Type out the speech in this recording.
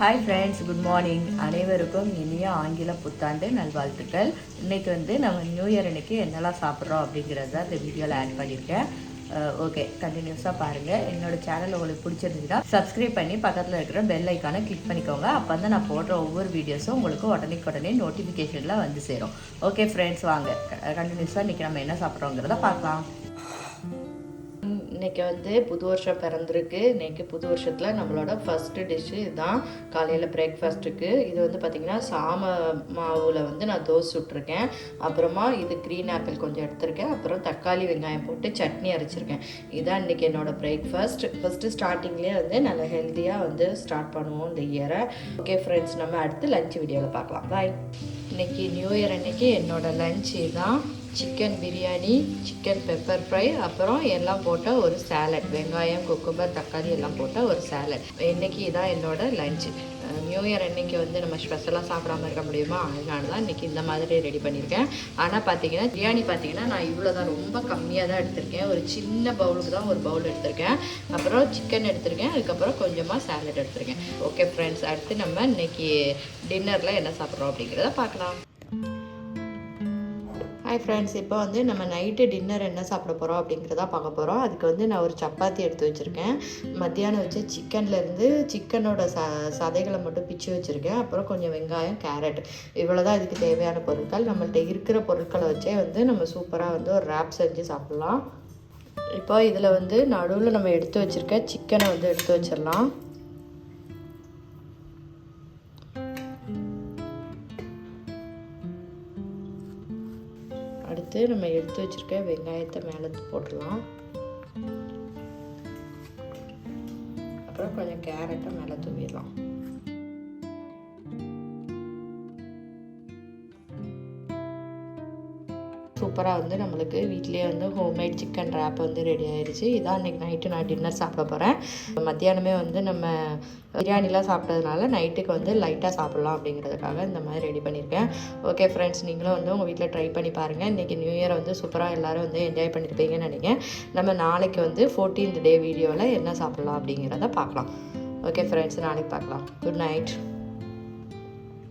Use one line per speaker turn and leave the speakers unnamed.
Hi friends, good morning. அனைவருக்கும் இனிய ஆங்கில புத்தாண்டு நல்வாழ்த்துக்கள். இன்றைக்கி வந்து நம்ம நியூ இயர் அன்றைக்கி என்னெல்லாம் சாப்பிட்றோம் அப்படிங்கிறத இந்த வீடியோவில் ஆட் பண்ணியிருக்கேன். ஓகே, கண்டினியூஸாக பாருங்கள். என்னோடய சேனல் உங்களுக்கு பிடிச்சிருந்துச்சுன்னா சப்ஸ்கிரைப் பண்ணி பக்கத்தில் இருக்கிற பெல் ஐக்கானை கிளிக் பண்ணிக்கோங்க. அப்போ வந்து நான் போடுற ஒவ்வொரு வீடியோஸும் உங்களுக்கு உடனே நோட்டிஃபிகேஷனில் வந்து சேரும். ஓகே ஃப்ரெண்ட்ஸ், வாங்க கண்டினியூஸாக இன்றைக்கி நம்ம என்ன சாப்பிட்றோங்கிறத பார்க்கலாம். இன்றைக்கி வந்து புது வருஷம் பிறந்திருக்கு. இன்றைக்கி புது வருஷத்தில் நம்மளோட ஃபஸ்ட்டு டிஷ்ஷு இதுதான் காலையில் பிரேக்ஃபாஸ்ட்டுக்கு. இது வந்து பார்த்திங்கன்னா சாம மாவில் வந்து நான் தோசை சுட்டிருக்கேன். அப்புறமா இது க்ரீன் ஆப்பிள் கொஞ்சம் எடுத்திருக்கேன். அப்புறம் தக்காளி வெங்காயம் போட்டு சட்னி அரைச்சிருக்கேன். இதுதான் இன்றைக்கி என்னோடய பிரேக்ஃபாஸ்ட். ஃபஸ்ட்டு ஸ்டார்டிங்லேயே வந்து நல்லா ஹெல்த்தியாக வந்து ஸ்டார்ட் பண்ணுவோம் இந்த இயரை. ஓகே ஃப்ரெண்ட்ஸ், நம்ம அடுத்து லஞ்ச் வீடியோவில் பார்க்கலாம். பாய். இன்றைக்கி நியூ இயர் அன்றைக்கி என்னோடய லஞ்ச் தான் chicken biryani, chicken pepper fry, அப்புறம் எல்லாம் போட்ட ஒரு சாலட், வெங்காயம், குக்கும்பர், தக்காளி எல்லாம் போட்ட ஒரு சாலட். இன்றைக்கி இதான் என்னோட லஞ்சு. நியூ இயர் அன்றைக்கி வந்து நம்ம ஸ்பெஷலாக சாப்பிடாமல் இருக்க முடியுமா? அதனால தான் இன்றைக்கி இந்த மாதிரி ரெடி பண்ணியிருக்கேன். ஆனால் பார்த்தீங்கன்னா பிரியாணி பார்த்தீங்கன்னா நான் இவ்வளோ தான், ரொம்ப கம்மியாக தான் எடுத்திருக்கேன். ஒரு சின்ன பவுலுக்கு தான் ஒரு பவுல் எடுத்திருக்கேன். அப்புறம் சிக்கன் எடுத்திருக்கேன். அதுக்கப்புறம் கொஞ்சமாக சாலட் எடுத்திருக்கேன். ஓகே ஃப்ரெண்ட்ஸ், அடுத்து நம்ம இன்றைக்கி டின்னரில் என்ன சாப்பிட்றோம் அப்படிங்கிறத பார்க்கலாம். ஹாய் ஃப்ரெண்ட்ஸ், இப்போ வந்து நம்ம நைட்டு டின்னர் என்ன சாப்பிட போகிறோம் அப்படிங்கிறதா பார்க்க போகிறோம். அதுக்கு வந்து நான் ஒரு சப்பாத்தி எடுத்து வச்சுருக்கேன். மத்தியானம் வச்சு சிக்கன்லேருந்து சிக்கனோட சதைகளை மட்டும் பிச்சு வச்சுருக்கேன். அப்புறம் கொஞ்சம் வெங்காயம், கேரட், இவ்வளோ தான் இதுக்கு தேவையான பொருட்கள். நம்மள்ட்ட இருக்கிற பொருட்களை வச்சே வந்து நம்ம சூப்பராக வந்து ஒரு ரேப் செஞ்சு சாப்பிட்லாம். இப்போ இதில் வந்து நடுவில் நம்ம எடுத்து வச்சுருக்க சிக்கனை வந்து எடுத்து வச்சிடலாம். அடுத்து நம்ம எடுத்து வச்சுருக்க வெங்காயத்தை மேலே போட்டுடலாம். அப்புறம் கொஞ்சம் கேரட்டை மேலே தூவிடலாம். சூப்பராக வந்து நம்மளுக்கு வீட்டிலே வந்து ஹோம்மேட் சிக்கன் ரேப் வந்து ரெடி ஆயிடுச்சு. இதான் இன்றைக்கி நைட்டு நான் டின்னர் சாப்பிட போகிறேன். மத்தியானமே வந்து நம்ம பிரியாணிலாம் சாப்பிட்டதுனால நைட்டுக்கு வந்து லைட்டாக சாப்பிட்லாம் அப்படிங்கிறதுக்காக இந்த மாதிரி ரெடி பண்ணியிருக்கேன். ஓகே ஃப்ரெண்ட்ஸ், நீங்களும் வந்து உங்கள் வீட்டில் ட்ரை பண்ணி பாருங்கள். இன்றைக்கி நியூ இயரை வந்து சூப்பராக எல்லோரும் வந்து என்ஜாய் பண்ணியிருப்பீங்கன்னு நினைக்கிறேன். நம்ம நாளைக்கு வந்து 14th டே வீடியோவில் என்ன சாப்பிட்லாம் அப்படிங்கிறத பார்க்கலாம். ஓகே ஃப்ரெண்ட்ஸ், நாளைக்கு பார்க்கலாம். Good night.